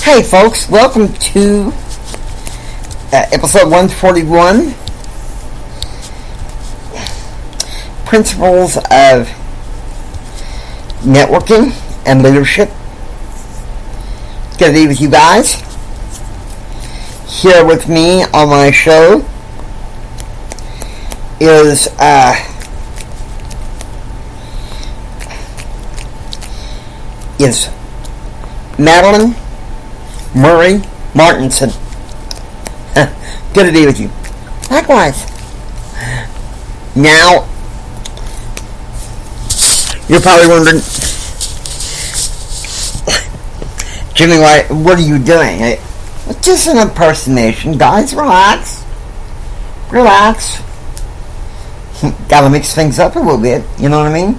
Hey folks, welcome to episode 141, Principles of Networking and Leadership. Good to be with you guys. Here with me on my show is Madalyn Mary Martinson. Good to be with you. Likewise. Now, you're probably wondering, Jimmy, what are you doing? It's just an impersonation, guys. Relax. Relax. Gotta mix things up a little bit, you know what I mean?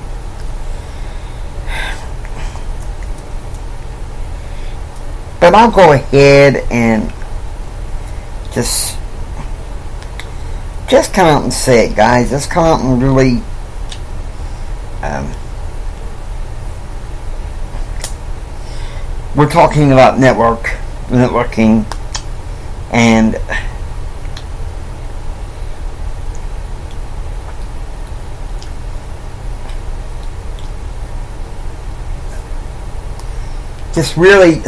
But I'll go ahead and just come out and say it, guys. Just come out and really we're talking about networking, and just really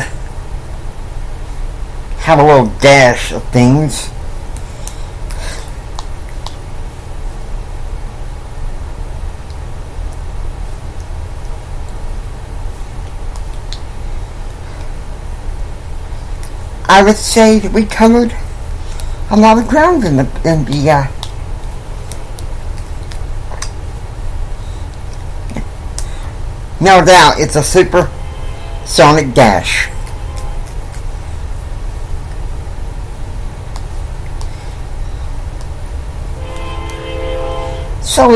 have a little dash of things. I would say that we covered a lot of ground in the no doubt it's a supersonic dash. So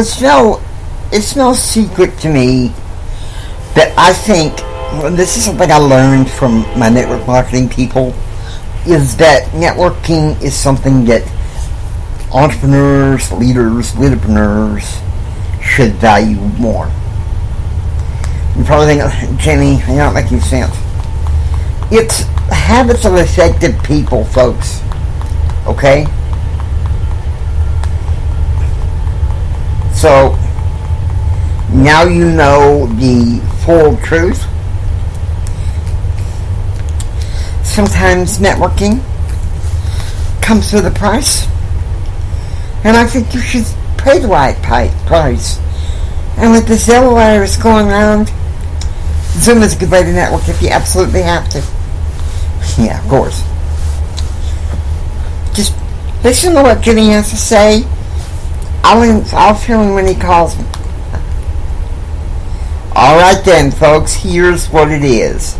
it's no secret to me that I think, this is something I learned from my network marketing people, is that networking is something that entrepreneurs, leaders, leaderpreneurs should value more. You probably think, Jamie, you're not making sense. It's habits of effective people, folks. Okay? So, now you know the full truth. Sometimes networking comes with a price, and I think you should pay the right price. And with the Zelle virus going around, Zoom is a good way to network if you absolutely have to. Yeah, of course. Just listen to what Jimmy has to say. I'll feel him when he calls me. Alright then, folks, here's what it is.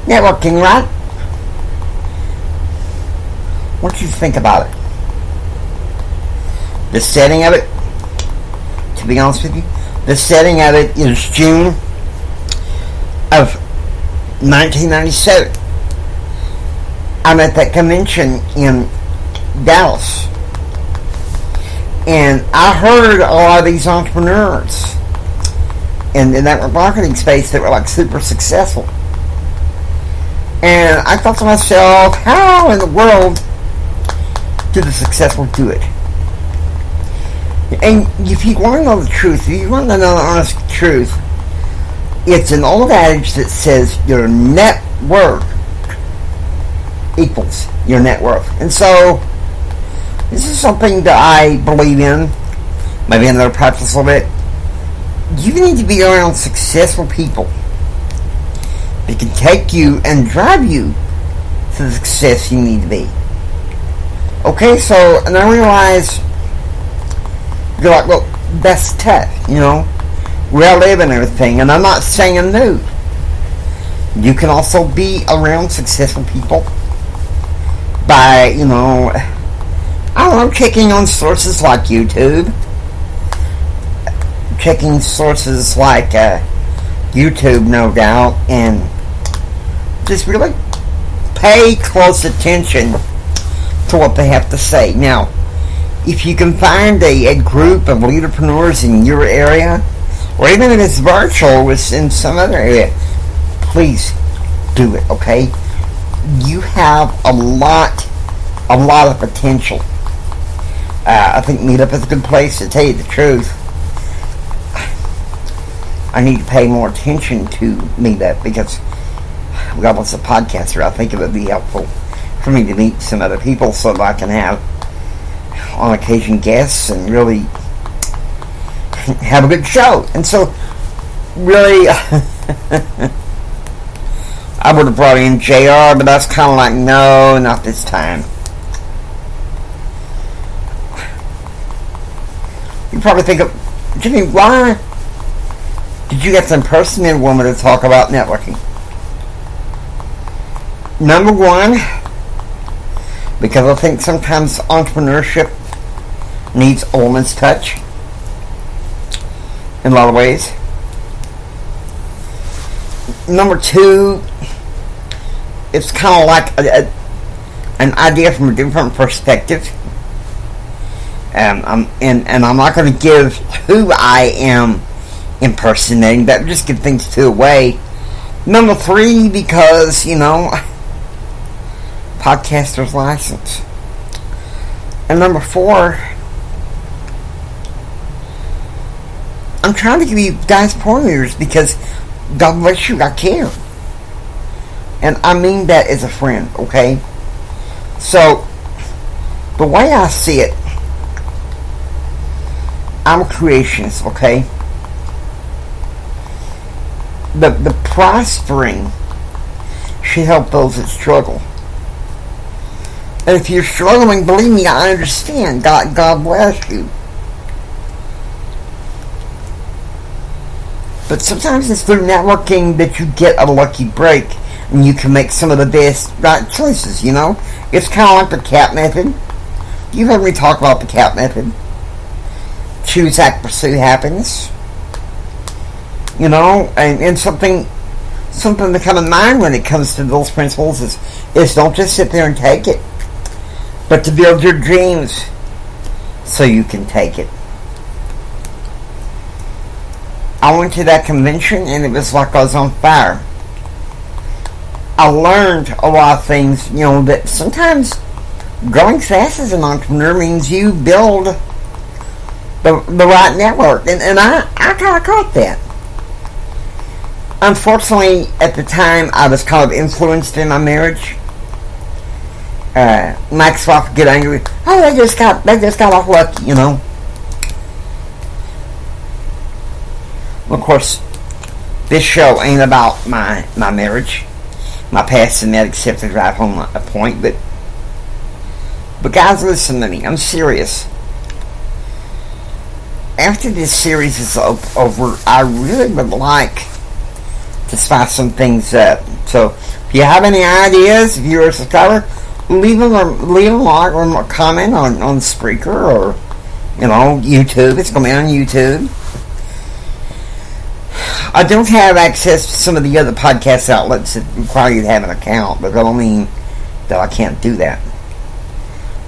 Networking, right? What do you think about it? The setting of it, to be honest with you, the setting of it is June of 1997. I'm at that convention in Dallas. And I heard a lot of these entrepreneurs in the network marketing space that were like super successful. And I thought to myself, how in the world do the successful do it? And if you want to know the truth, if you want to know the honest truth, it's an old adage that says your net worth equals your net worth. And so, this is something that I believe in, maybe another practice a little bit. You need to be around successful people that can take you and drive you to the success you need to be. Okay, so, and I realize, you're like, well, that's tough, you know, where I live and everything, and I'm not saying no. You can also be around successful people by, you know, I don't know, checking on sources like YouTube, checking sources like YouTube, no doubt, and just really pay close attention to what they have to say. Now, if you can find a group of leaderpreneurs in your area, or even if it's virtual, it's in some other area, please do it, okay? you have a lot of potential. I think Meetup is a good place. To tell you the truth, I need to pay more attention to Meetup because we got lots of podcasters. I think it would be helpful for me to meet some other people so that I can have on occasion guests and really have a good show. And so really I would have brought in JR, but I was kind of like, no, not this time. You probably think of, Jimmy, why did you get the impersonated woman to talk about networking? Number one, because I think sometimes entrepreneurship needs a woman's touch in a lot of ways. Number two, it's kind of like an idea from a different perspective. And I'm not going to give who I am impersonating. That would just give things too away. Number three, because, podcaster's license. And number four, I'm trying to give you guys pointers because God bless you, I care. And I mean that as a friend, okay? So, the way I see it, I'm a creationist, okay? The prospering should help those that struggle. And if you're struggling, believe me, I understand. God bless you. But sometimes it's through networking that you get a lucky break and you can make some of the best right choices, It's kind of like the CAP method. You've heard me talk about the CAP method. Choose, act, pursue happiness. And something to come in mind when it comes to those principles is don't just sit there and take it, but to build your dreams so you can take it. I went to that convention and it was like I was on fire. I learned a lot of things, that sometimes growing fast as an entrepreneur means you build the right network. And I kind of caught that. Unfortunately, at the time, I was kind of influenced in my marriage. My ex-wife would get angry. Oh, they just got off lucky, Of course, this show ain't about my marriage, my past, and that except to drive home a point. But guys, listen to me. I'm serious. After this series is over, I really would like to spice some things up. So, if you have any ideas, if you're a subscriber, leave them a like or a comment on Spreaker or YouTube. It's going to be on YouTube. I don't have access to some of the other podcast outlets that require you to have an account, but that don't mean that I can't do that.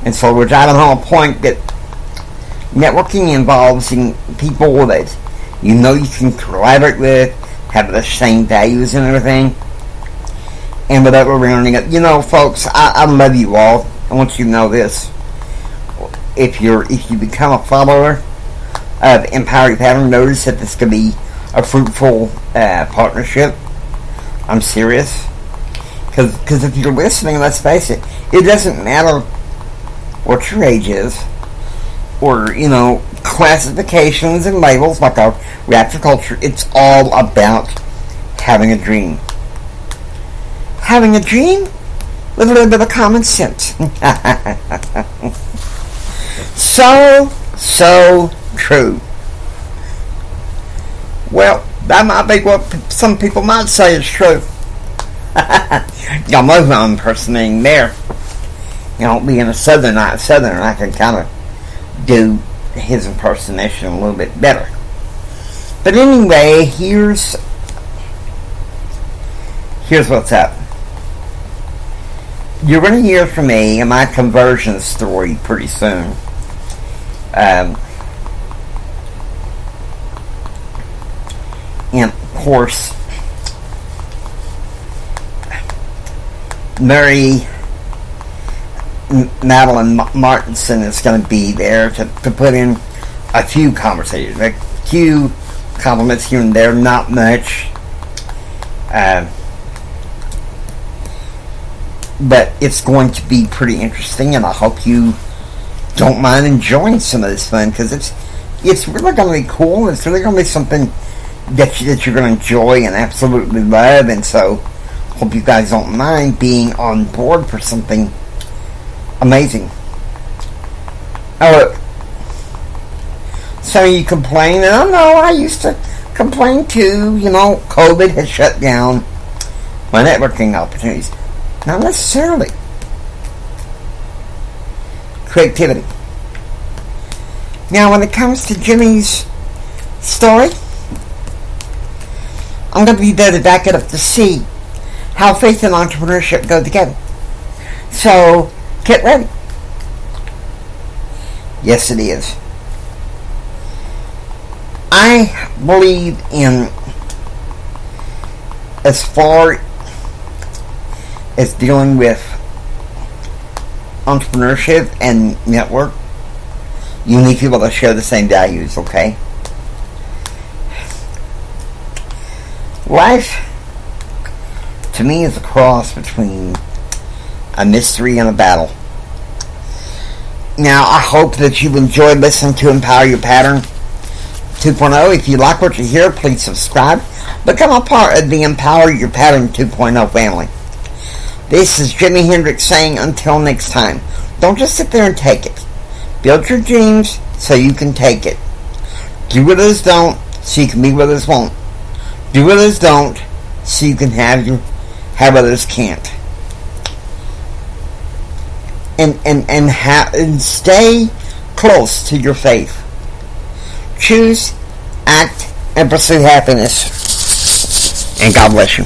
And so we're driving home a point that networking involves people that you can collaborate with, have the same values and everything, and without rounding up. Folks, I love you all. I want you to know this. If you become a follower of Empowering Pattern, notice that this could be a fruitful partnership. I'm serious. Because if you're listening, let's face it, it doesn't matter what your age is, or, classifications and labels like our rap culture. It's all about having a dream. Having a dream with a little bit of common sense. So true. Well, that might be what some people might say is true. Y'all know who I'm impersonating there. Being a southerner, I can kind of do his impersonation a little bit better. But anyway, here's what's up. You're going to hear from me and my conversion story pretty soon. And of course, Madalyn Martinson is going to be there to put in a few conversations, a few compliments here and there, not much. But it's going to be pretty interesting, and I hope you don't mind enjoying some of this fun, because it's really going to be cool. It's really going to be something that you're going to enjoy and absolutely love, and so hope you guys don't mind being on board for something amazing. Oh, look. So you complain, and I know I used to complain too. You know, COVID has shut down my networking opportunities. Not necessarily. Creativity. Now, when it comes to Jimmy's story, I'm going to be there to back it up to see how faith and entrepreneurship go together. So, get ready. Yes, it is. I believe in, as far as dealing with entrepreneurship and network, you need people that share the same values, okay? Life, to me, is a cross between a mystery and a battle. Now, I hope that you've enjoyed listening to Empower Your Pattern 2.0. If you like what you hear, please subscribe. Become a part of the Empower Your Pattern 2.0 family. This is Jimi Hendrix saying, until next time, don't just sit there and take it. Build your dreams so you can take it. Do what others don't so you can be what others won't. Do what others don't so you can have others can't. And stay close to your faith. Choose, act, and pursue happiness. And God bless you.